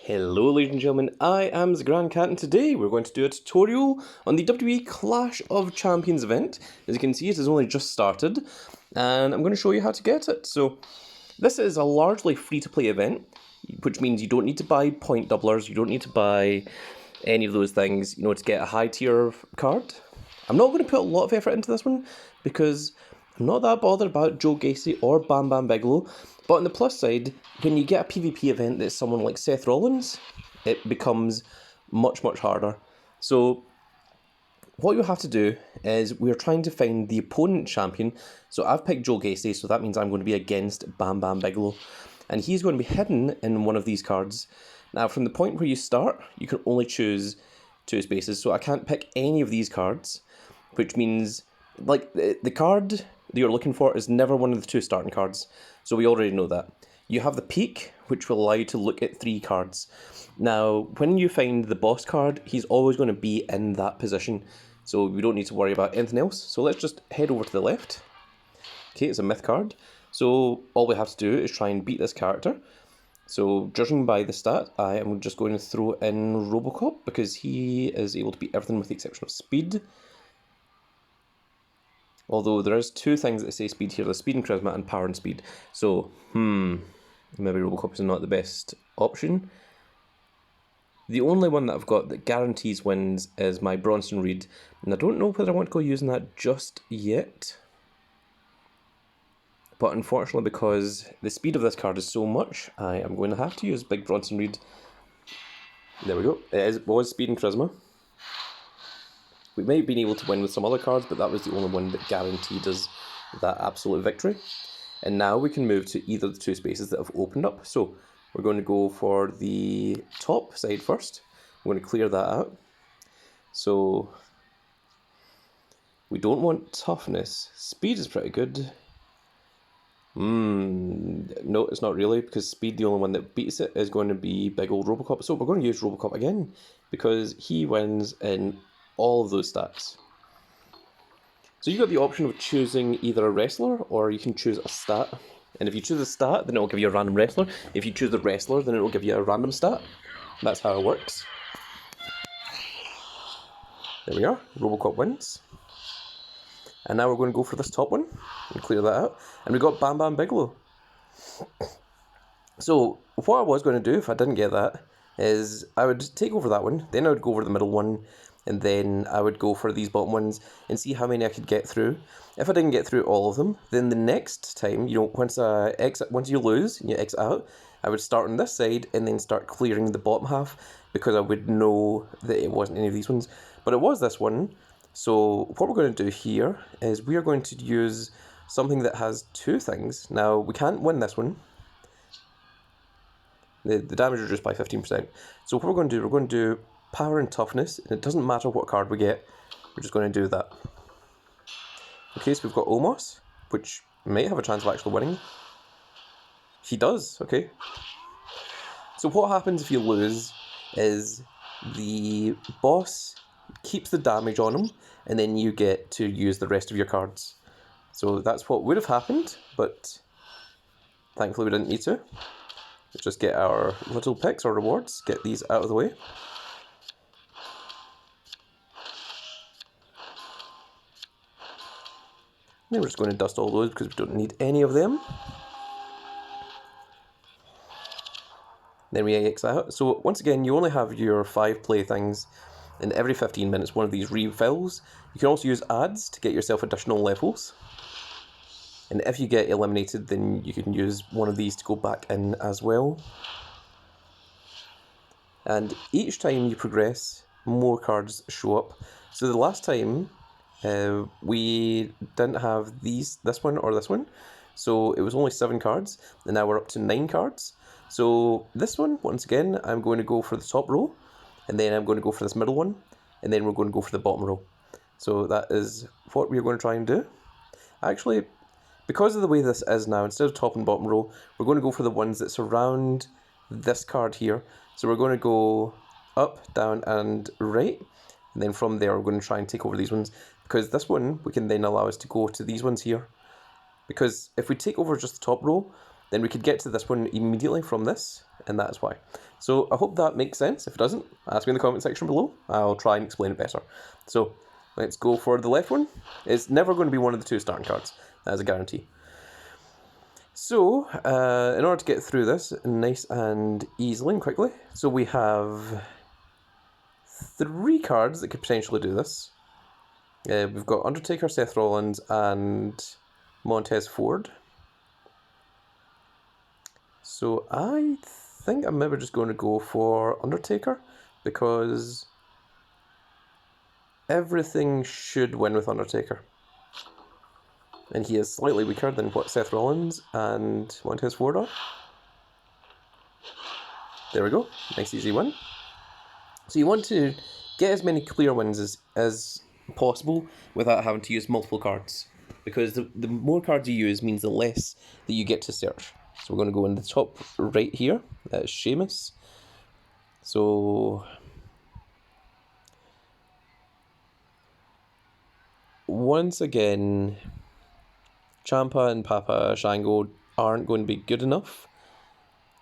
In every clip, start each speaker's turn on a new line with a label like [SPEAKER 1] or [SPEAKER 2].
[SPEAKER 1] Hello ladies and gentlemen, I am the Grand Cat and today we're going to do a tutorial on the WWE Clash of Champions event. As you can see, it has only just started and I'm going to show you how to get it. So this is a largely free-to-play event, which means you don't need to buy point doublers, you don't need to buy any of those things, to get a high tier card. I'm not going to put a lot of effort into this one because I'm not that bothered about Joe Gacy or Bam Bam Bigelow, but on the plus side, when you get a PvP event that's someone like Seth Rollins, it becomes much harder. So what you have to do is we're trying to find the opponent champion. So I've picked Joe Gacy, so that means I'm going to be against Bam Bam Bigelow, and he's going to be hidden in one of these cards. Now from the point where you start, you can only choose 2 spaces, so I can't pick any of these cards, which means like the card that you're looking for is never one of the 2 starting cards, so we already know that. You have the peak, which will allow you to look at 3 cards. Now, when you find the boss card, he's always going to be in that position, so we don't need to worry about anything else. So let's just head over to the left. Okay, it's a myth card, so all we have to do is try and beat this character. So judging by the stat, I am just going to throw in Robocop because he is able to beat everything with the exception of speed. Although there is 2 things that say speed here, there's speed and charisma and power and speed. So, maybe Robocop is not the best option. The only one that I've got that guarantees wins is my Bronson Reed, and I don't know whether I want to go using that just yet. But unfortunately, because the speed of this card is so much, I am going to have to use Big Bronson Reed. There we go. It was speed and charisma. We might have been able to win with some other cards, but that was the only one that guaranteed us that absolute victory. And now we can move to either of the 2 spaces that have opened up. So we're going to go for the top side first. I'm going to clear that out. So we don't want toughness. Speed is pretty good. No, it's not really, because speed, the only one that beats it is going to be big old Robocop. So we're going to use Robocop again, because he wins in all of those stats. So you got the option of choosing either a wrestler or you can choose a stat. And if you choose a stat, then it will give you a random wrestler. If you choose the wrestler, then it will give you a random stat. That's how it works. There we are, Robocop wins. And now we're going to go for this top one and clear that out. And we got Bam Bam Bigelow. So what I was going to do if I didn't get that is I would take over that one, then I would go over the middle one, and then I would go for these bottom ones and see how many I could get through. If I didn't get through all of them, then the next time, once you lose and you exit out, I would start on this side and then start clearing the bottom half, because I would know that it wasn't any of these ones. But it was this one. So what we're going to do here is we are going to use something that has 2 things. Now, we can't win this one. The damage reduced by 15%. So what we're going to do power and toughness, and it doesn't matter what card we get, we're just going to do that. Okay, so we've got Omos, which may have a chance of actually winning. He does, okay. So what happens if you lose is the boss keeps the damage on him, and then you get to use the rest of your cards. So that's what would have happened, but thankfully we didn't need to. Let's just get our little picks or rewards, get these out of the way. Then we're just going to dust all those because we don't need any of them. Then we exit out. So once again, you only have your 5 play things, and every 15 minutes one of these refills. You can also use ads to get yourself additional levels. And if you get eliminated, then you can use one of these to go back in as well. And each time you progress, more cards show up. So the last time, we didn't have this one or this one, so it was only 7 cards, and now we're up to 9 cards. So this one, once again, I'm going to go for the top row, and then I'm going to go for this middle one, and then we're going to go for the bottom row. So that is what we're going to try and do. Actually, because of the way this is now, instead of top and bottom row, we're going to go for the ones that surround this card here. So we're going to go up, down, and right, and then from there we're going to try and take over these ones, because this one we can then allow us to go to these ones here. Because if we take over just the top row, then we could get to this one immediately from this, and that is why. So I hope that makes sense. If it doesn't, ask me in the comment section below. I'll try and explain it better. So let's go for the left one. It's never going to be one of the 2 starting cards. That is a guarantee. So, in order to get through this nice and easily and quickly, so we have 3 cards that could potentially do this. We've got Undertaker, Seth Rollins, and Montez Ford. So I think I'm maybe just going to go for Undertaker, because everything should win with Undertaker. And he is slightly weaker than what Seth Rollins and Montez Ford are. There we go, nice easy win. So you want to get as many clear wins as possible without having to use multiple cards, because the more cards you use means the less that you get to search. So we're going to go in the top right here, that's Sheamus. So once again, Ciampa and Papa Shango aren't going to be good enough.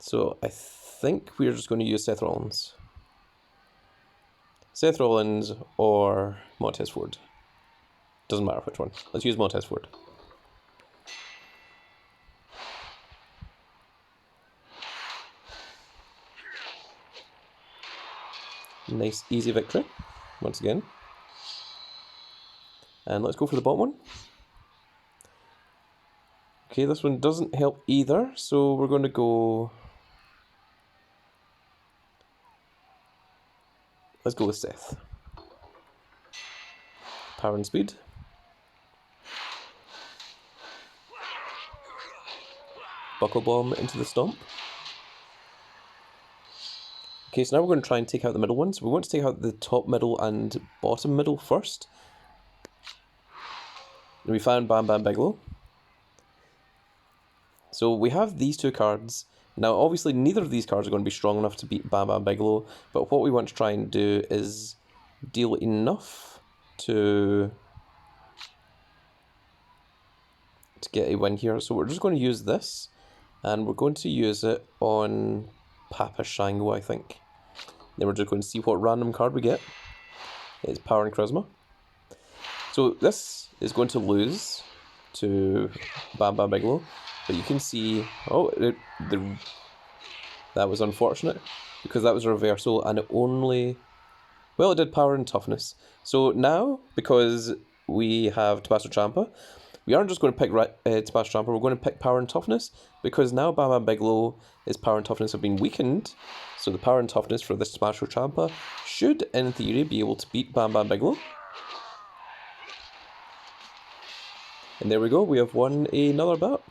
[SPEAKER 1] So I think we're just going to use Seth Rollins. Seth Rollins or Montez Ford. Doesn't matter which one. Let's use Montez Ford. Nice easy victory, once again. And let's go for the bottom one. Okay, this one doesn't help either, so we're going to go... Let's go with Seth. Power and speed. Buckle bomb into the stomp. Okay, so now we're going to try and take out the middle one. So we want to take out the top middle and bottom middle first. And we found Bam Bam Bigelow. So we have these 2 cards. Now obviously neither of these cards are going to be strong enough to beat Bam Bam Bigelow, but what we want to try and do is deal enough to get a win here. So we're just going to use this, and we're going to use it on Papa Shango, I think. Then we're just going to see what random card we get. It's Power and Charisma. So this is going to lose to Bam Bam Bigelow. But you can see, that was unfortunate, because that was a reversal, and it only, well, it did power and toughness. So now, because we have Tommaso Ciampa, we aren't just going to pick Tommaso Ciampa, we're going to pick power and toughness, because now Bam Bam Bigelow, his power and toughness have been weakened, so the power and toughness for this Tommaso Ciampa should, in theory, be able to beat Bam Bam Bigelow. And there we go, we have won another bout.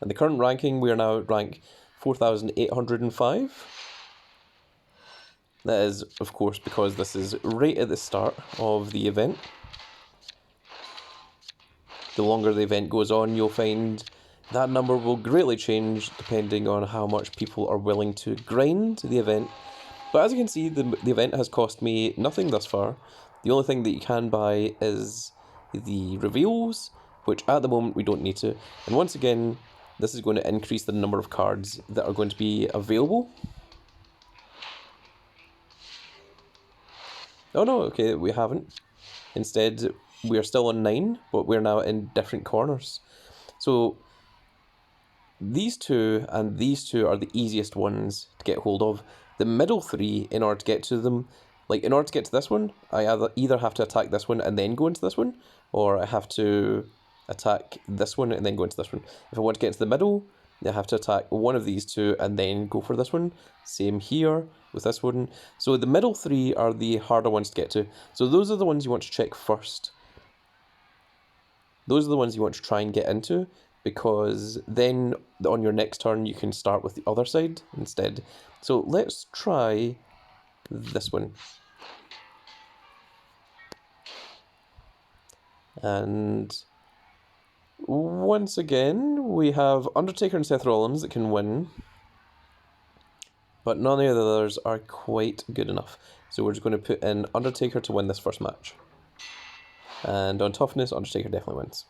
[SPEAKER 1] And the current ranking, we are now at rank 4,805. That is, of course, because this is right at the start of the event. The longer the event goes on, you'll find that number will greatly change depending on how much people are willing to grind the event. But as you can see, the event has cost me nothing thus far. The only thing that you can buy is the reveals, which at the moment we don't need to. And once again, this is going to increase the number of cards that are going to be available. Oh no, okay, we haven't. Instead, we are still on 9, but we're now in different corners. So, these 2 and these 2 are the easiest ones to get hold of. The middle 3, in order to get to them, like in order to get to this one, I either have to attack this one and then go into this one, or I have to attack this one and then go into this one. If I want to get to the middle, I have to attack one of these 2 and then go for this one. Same here with this one. So the middle 3 are the harder ones to get to. So those are the ones you want to check first. Those are the ones you want to try and get into, because then on your next turn you can start with the other side instead. So let's try this one. And once again, we have Undertaker and Seth Rollins that can win, but none of the others are quite good enough. So we're just going to put in Undertaker to win this first match. And on toughness, Undertaker definitely wins.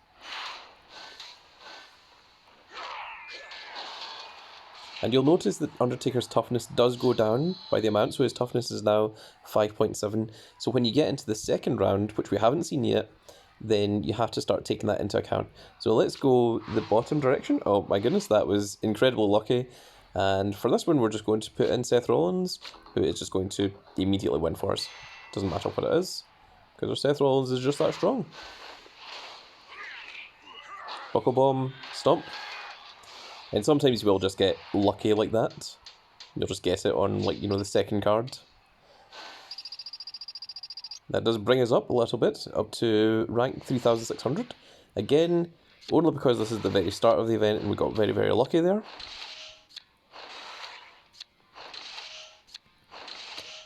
[SPEAKER 1] And you'll notice that Undertaker's toughness does go down by the amount, so his toughness is now 5.7. So when you get into the second round, which we haven't seen yet, then you have to start taking that into account. So let's go the bottom direction. Oh my goodness, that was incredibly lucky. And for this one, we're just going to put in Seth Rollins, who is just going to immediately win for us. Doesn't matter what it is, because our Seth Rollins is just that strong. Buckle bomb, stomp. And sometimes you will just get lucky like that. You'll just get it on, like, you know, the second card. That does bring us up a little bit, up to rank 3,600. Again, only because this is the very start of the event and we got very, very lucky there.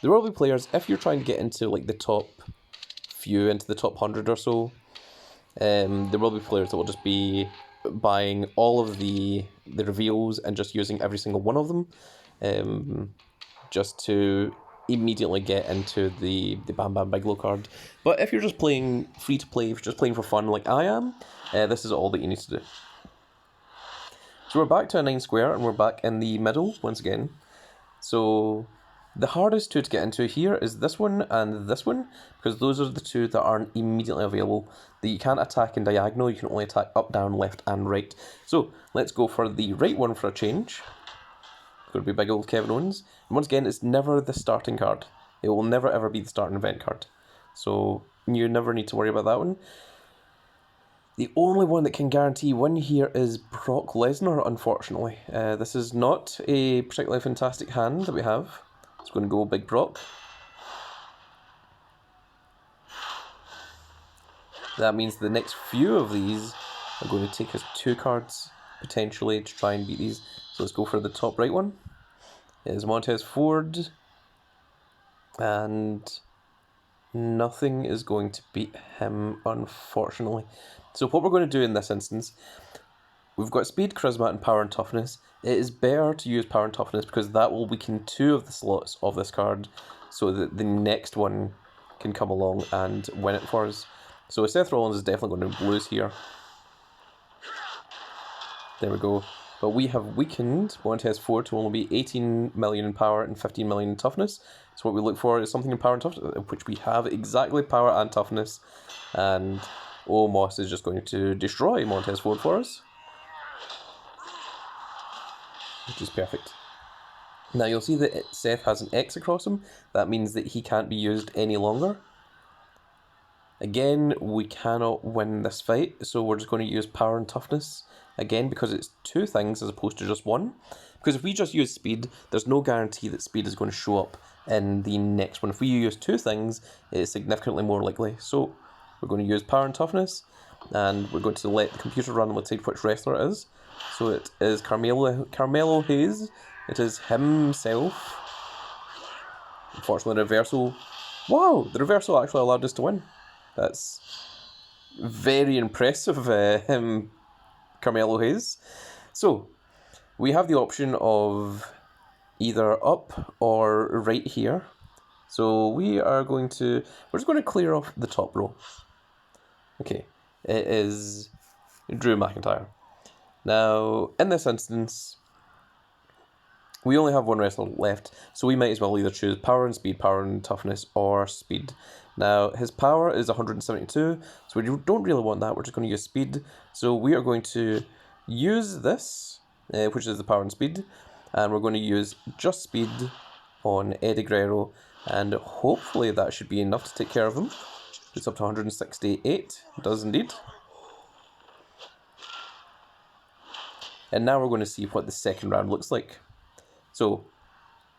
[SPEAKER 1] There will be players, if you're trying to get into like the top few, into the top 100 or so, there will be players that will just be buying all of the reveals and just using every single one of them, just to immediately get into the Bam Bam Bigelow card. But if you're just playing free to play, if you're just playing for fun like I am, this is all that you need to do. So we're back to a 9 square and we're back in the middle once again. So the hardest two to get into here is this one and this one, because those are the two that aren't immediately available. That you can't attack in diagonal, you can only attack up, down, left and right. So let's go for the right one for a change. It's going to be big old Kevin Owens. And once again, it's never the starting card. It will never ever be the starting event card. So you never need to worry about that one. The only one that can guarantee win here is Brock Lesnar, unfortunately. This is not a particularly fantastic hand that we have. It's going to go Big Brock. That means the next few of these are going to take us 2 cards, potentially, to try and beat these. So let's go for the top right one. It is Montez Ford. And nothing is going to beat him, unfortunately. So what we're going to do in this instance, we've got speed, charisma, and power and toughness. It is better to use power and toughness because that will weaken 2 of the slots of this card so that the next one can come along and win it for us. So Seth Rollins is definitely going to lose here. There we go. But we have weakened Montez Ford to only be 18 million in power and 15 million in toughness. So what we look for is something in power and toughness, which we have exactly power and toughness. And Omos is just going to destroy Montez Ford for us, which is perfect. Now you'll see that Seth has an X across him. That means that he can't be used any longer. Again, we cannot win this fight, so we're just going to use power and toughness. Again, because it's 2 things as opposed to just 1. Because if we just use speed, there's no guarantee that speed is going to show up in the next one. If we use 2 things, it is significantly more likely. So we're going to use power and toughness, and we're going to let the computer randomly decide which wrestler it is. So it is Carmelo Hayes. It is himself. Unfortunately, the reversal. Wow, the reversal actually allowed us to win. That's very impressive, Carmelo Hayes. So we have the option of either up or right here. So we're just going to clear off the top row. Okay, it is Drew McIntyre. Now, in this instance, we only have 1 wrestler left, so we might as well either choose power and speed, power and toughness, or speed. Now, his power is 172, so we don't really want that. We're just going to use speed. So we are going to use this, which is the power and speed, and we're going to use just speed on Eddie Guerrero, and hopefully that should be enough to take care of him. It's up to 168. It does indeed. And now we're going to see what the second round looks like. So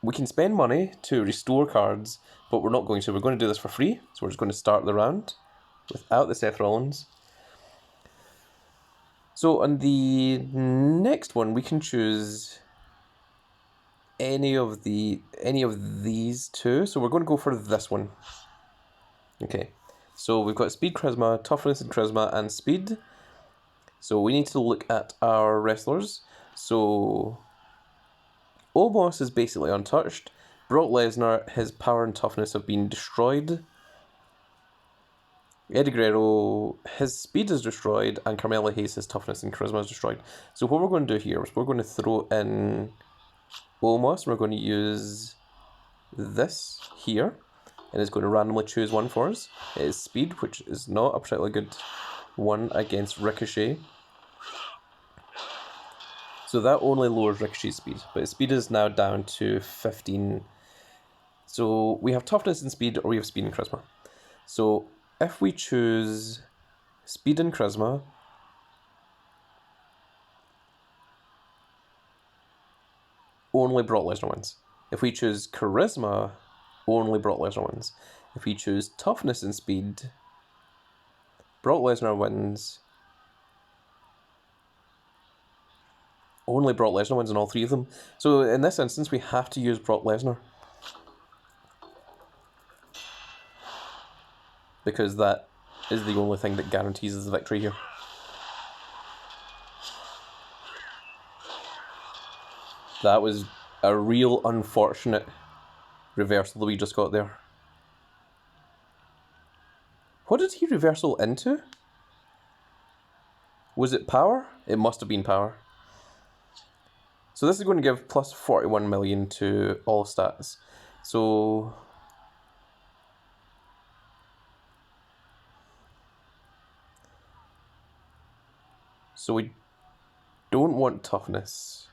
[SPEAKER 1] we can spend money to restore cards, but we're not going to. We're going to do this for free. So we're just going to start the round without the Seth Rollins. So on the next one, we can choose any of these 2. So we're going to go for this one. Okay. So we've got speed, charisma, toughness and charisma, and speed. So we need to look at our wrestlers. So Omos is basically untouched. Brock Lesnar, his power and toughness have been destroyed. Eddie Guerrero, his speed is destroyed, and Carmelo Hayes, his toughness and charisma is destroyed. So what we're going to do here is we're going to throw in Almost. We're going to use this here, and it's going to randomly choose one for us. It is speed, which is not a particularly good one against Ricochet. So that only lowers Ricochet's speed, but his speed is now down to 15. So we have toughness and speed, or we have speed and charisma. So if we choose speed and charisma, only Brock Lesnar wins. If we choose charisma, only Brock Lesnar wins. If we choose toughness and speed, Brock Lesnar wins. Only Brock Lesnar wins in all three of them. So in this instance, we have to use Brock Lesnar, because that is the only thing that guarantees us the victory here. That was a real unfortunate reversal that we just got there. What did he reversal into? Was it power? It must have been power. So this is going to give plus 41 million to all stats. So we don't want toughness.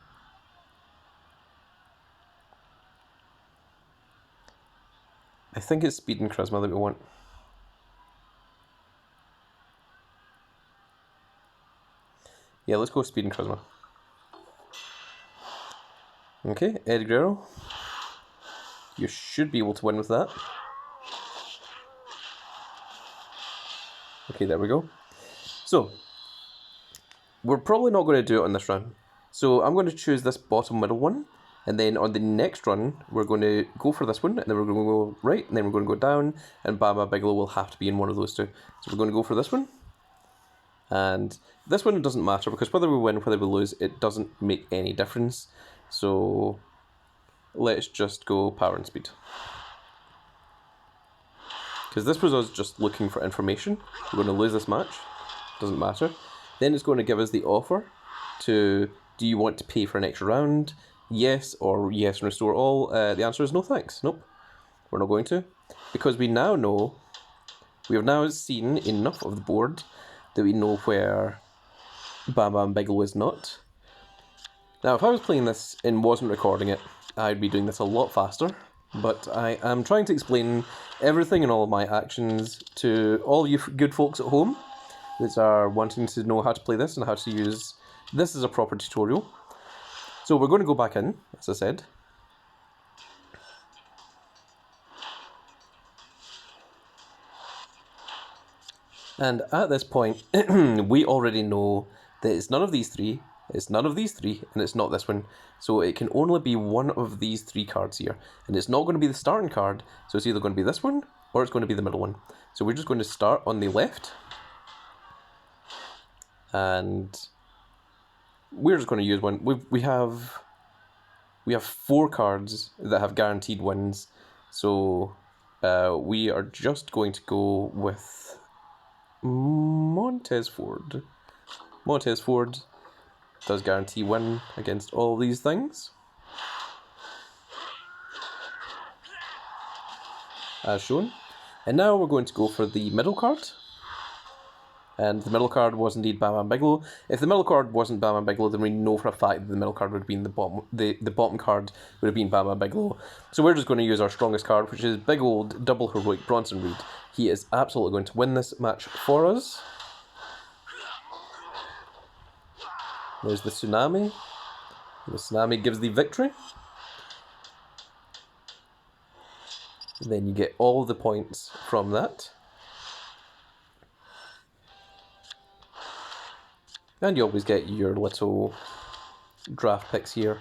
[SPEAKER 1] I think it's speed and charisma that we want. Yeah, let's go speed and charisma. Okay, Eddie Guerrero. You should be able to win with that. Okay, there we go. So, we're probably not going to do it on this run. So I'm going to choose this bottom middle one. And then on the next run, we're going to go for this one, and then we're going to go right, and then we're going to go down, and Bam Bigelow will have to be in one of those two. So we're going to go for this one. And this one doesn't matter, because whether we win, whether we lose, it doesn't make any difference. So let's just go power and speed. Because this was us just looking for information. We're going to lose this match. Doesn't matter. Then it's going to give us the offer to, do you want to pay for an extra round? Yes, or yes and restore all. The answer is no thanks. Nope. We're not going to. Because we now know, we have now seen enough of the board that we know where Bam Bigelow is not. Now, if I was playing this and wasn't recording it, I'd be doing this a lot faster. But I am trying to explain everything and all of my actions to all you good folks at home that are wanting to know how to play this and how to use this as a proper tutorial. So we're going to go back in, as I said. And at this point, we already know that it's none of these three, it's none of these three, and it's not this one. So it can only be one of these three cards here. And it's not going to be the starting card, so it's either going to be this one, or it's going to be the middle one. So we're just going to start on the left. And we're just going to use one. We have 4 cards that have guaranteed wins, so we are just going to go with Montez Ford. Montez Ford does guarantee win against all these things, as shown. And now we're going to go for the middle card. And the middle card was indeed Bam Bigelow. If the middle card wasn't Bam Bigelow, then we know for a fact that the middle card would have been the bottom. The bottom card would have been Bam Bigelow. So we're just going to use our strongest card, which is big old double heroic Bronson Reed. He is absolutely going to win this match for us. There's the tsunami. The tsunami gives the victory. Then you get all the points from that. And you always get your little draft picks here.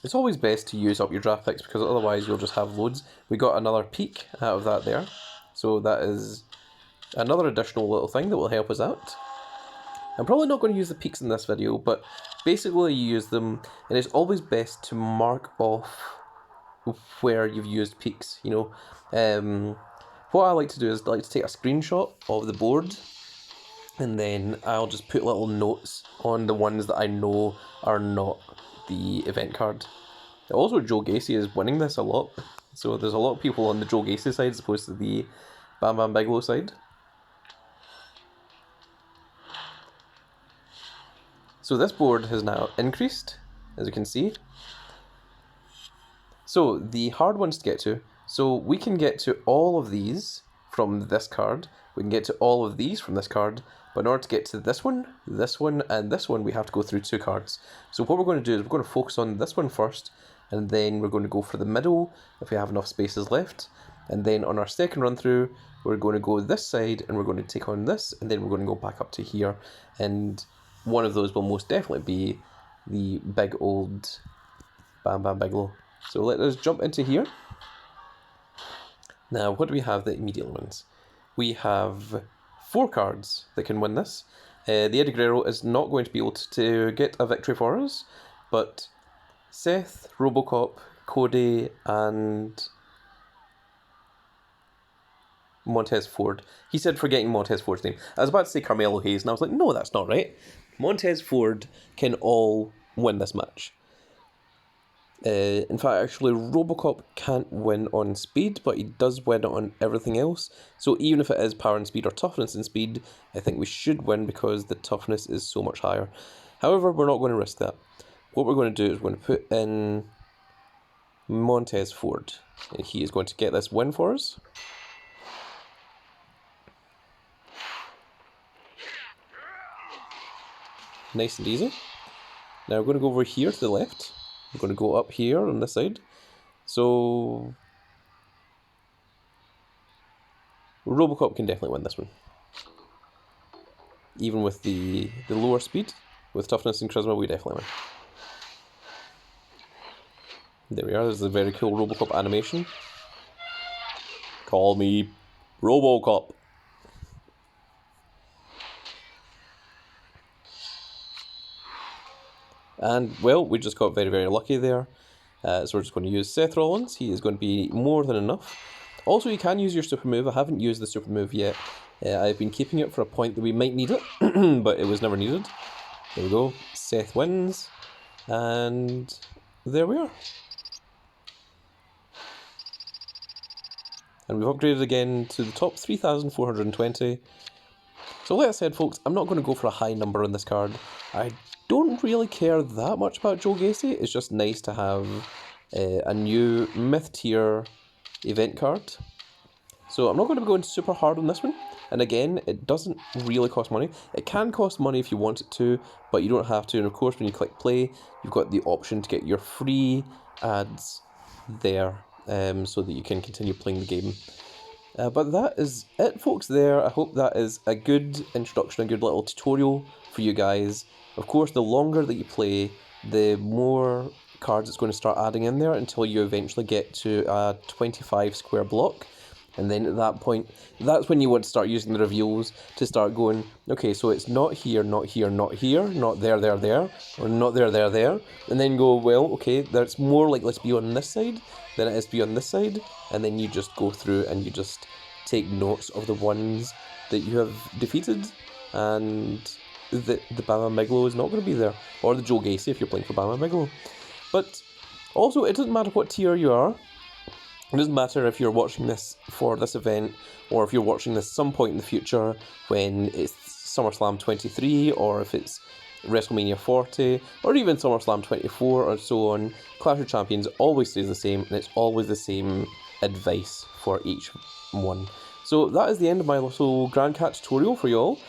[SPEAKER 1] It's always best to use up your draft picks, because otherwise you'll just have loads. We got another peak out of that there. So that is another additional little thing that will help us out. I'm probably not going to use the peaks in this video, but basically you use them, and it's always best to mark off where you've used peaks, you know. What I like to do is I like to take a screenshot of the board, and then I'll just put little notes on the ones that I know are not the event card. Also, Joe Gacy is winning this a lot. So there's a lot of people on the Joe Gacy side as opposed to the Bam Bam Bigelow side. So this board has now increased, as you can see. So the hard ones to get to. So we can get to all of these from this card. We can get to all of these from this card. But in order to get to this one, and this one, we have to go through 2 cards. So what we're going to do is we're going to focus on this one first, and then we're going to go for the middle if we have enough spaces left. And then on our second run through, we're going to go this side, and we're going to take on this, and then we're going to go back up to here. And one of those will most definitely be the big old Bam Bam Bigelow. So let us jump into here. Now, what do we have that immediately wins? We have 4 cards that can win this. The Eddie Guerrero is not going to be able to get a victory for us, but Seth, Robocop, Cody, and Montez Ford. He said forgetting Montez Ford's name. I was about to say Carmelo Hayes, and I was like, no, that's not right. Montez Ford can all win this match. In fact, actually, Robocop can't win on speed, but he does win on everything else. So even if it is power and speed or toughness and speed, I think we should win because the toughness is so much higher. However, we're not going to risk that. What we're going to do is we're going to put in Montez Ford, and he is going to get this win for us. Nice and easy. Now we're going to go over here to the left. We're going to go up here on this side. So Robocop can definitely win this one. Even with the lower speed, with toughness and charisma, we definitely win. There we are, there's a very cool Robocop animation. Call me Robocop. And, well, we just got very, very lucky there. So we're just going to use Seth Rollins. He is going to be more than enough. Also, you can use your super move. I haven't used the super move yet. I've been keeping it for a point that we might need it, but it was never needed. There we go. Seth wins. And there we are. And we've upgraded again to the top 3,420. So like I said, folks, I'm not going to go for a high number on this card. I don't really care that much about Joe Gacy. It's just nice to have a new mid-tier event card. So I'm not going to be going super hard on this one. And again, it doesn't really cost money. It can cost money if you want it to, but you don't have to. And of course, when you click play, you've got the option to get your free ads there, so that you can continue playing the game. But that is it, folks, there. I hope that is a good introduction, a good little tutorial for you guys. Of course, the longer that you play, the more cards it's going to start adding in there until you eventually get to a 25 square block. And then at that point, that's when you want to start using the reveals to start going, okay, so it's not here, not here, not here, not there, there, there, or not there, there, there. And then go, well, okay, that's more like let's be on this side than it is to be on this side. And then you just go through and you just take notes of the ones that you have defeated. And the Bam Bam Bigelow is not going to be there. Or the Joe Gacy if you're playing for Bam Bam Bigelow. But also, it doesn't matter what tier you are. It doesn't matter if you're watching this for this event, or if you're watching this some point in the future when it's SummerSlam 23, or if it's WrestleMania 40, or even SummerSlam 24, or so on. Clash of Champions always stays the same, and it's always the same advice for each one. So that is the end of my little Grand Cat tutorial for you all.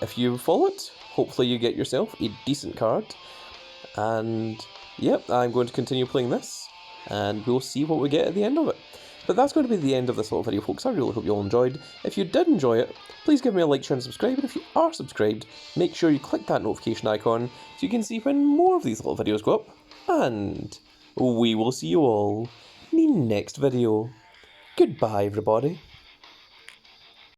[SPEAKER 1] If you follow it, hopefully you get yourself a decent card. And yep, I'm going to continue playing this, and we'll see what we get at the end of it. But that's going to be the end of this little video, folks. I really hope you all enjoyed. If you did enjoy it, please give me a like, share and subscribe. And if you are subscribed, make sure you click that notification icon so you can see when more of these little videos go up. And we will see you all in the next video. Goodbye, everybody.